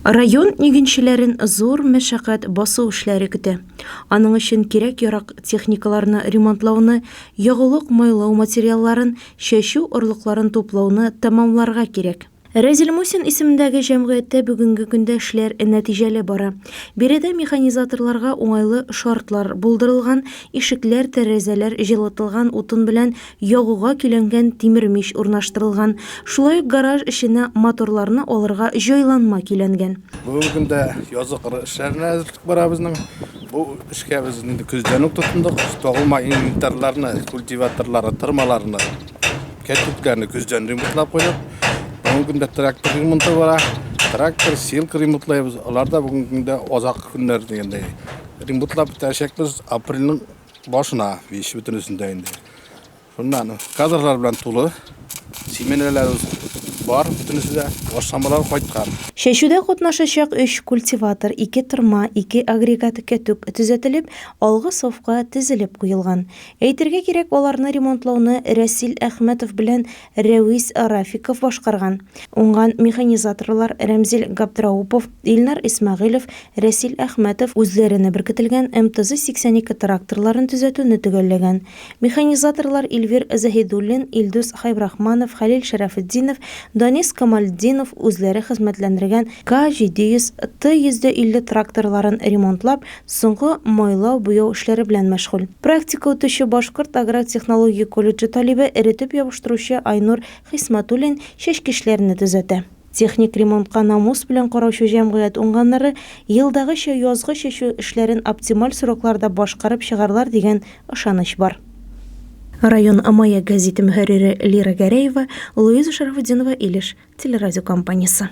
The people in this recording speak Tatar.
Район игенчеләрен зур мәшәкать басу эшләре көтә. Аның өчен кирәк-ярак техникаларны ремонтлауны, ягулык майлау материалларын, чәчү орлыкларын туплауны тәмамларга кирәк. Рәзил Мусин исемендәге җәмгыятьтә бүгенге көндә эшләр нәтиҗәле бара. Биредә механизаторларга уңайлы шартлар булдырылган, ишекләр, тәрәзәләр җылытылган, утын белән ягуга көйләнгән тимер мич урнаштырылган. Шулай ук гараж эченә моторларны алырга җайланма көйләнгән. Бүгенге көндә язгы эшләренә әзерлек бара безнең. Бу эшкә без инде көздән үк тотындык. Тагылма инвентарьларны, культиваторларны, тырмаларны, кәтүкләрне көздән ремонтлап куйдык. Бүгенге көндә трактор ремонты бара. Трактор, силка ремонтлайбыз. Алар да бүгенге көндә азак көннәр дигәндәй. Ремонтлап бетәчәкбез апрельнең башына, 5 бөтенесендә инде. Шуннан кадрлар белән тулы. Семенәләр бар, бөтенесе дә ашамалар кайткан. Чәчүдә катнашачак 3 культиватор, 2 тырма, 2 агрегат кәтүк төзәтелеп, алгы сафка тезелеп куелган. Әйтергә кирәк, аларны ремонтлауны Рәсил Әхмәтов белән Рәвис Рафиков башкарган. Уңган механизаторлар Рәмзил Габдраупов, Илнар Исмәгыйлов, Рәсил Әхмәтов үзләренә беркетелгән МТЗ-82 тракторларын төзәтүне төгәлләгән. Механизаторлар Илвир Заһидуллин, Илдус Хайбрахманов, Хәлил Шәрәфетдинов, Данис Камалдинов үзләре хезмәтләндергән К700, Т150 тракторларын ремонтлап, соңгы майлау буяу эшләре белән мәшгуль. Практика үтүче Башкорт агротехнология колледжы талибы эретеп ябыштыручы Айнур Хисматуллин чәчкечләрне төзәтә. Техник ремонтка намус белән караучы җәмгыять уңганнары елдагыча язгы чәчү эшләрен оптималь срокларда башкарып чыгарлар дигән ышаныч бар. Район Амая газеты мөхәррире Лира Гәрәева, Луиза Шарафутдинова, Илеш телерадиокомпаниясе.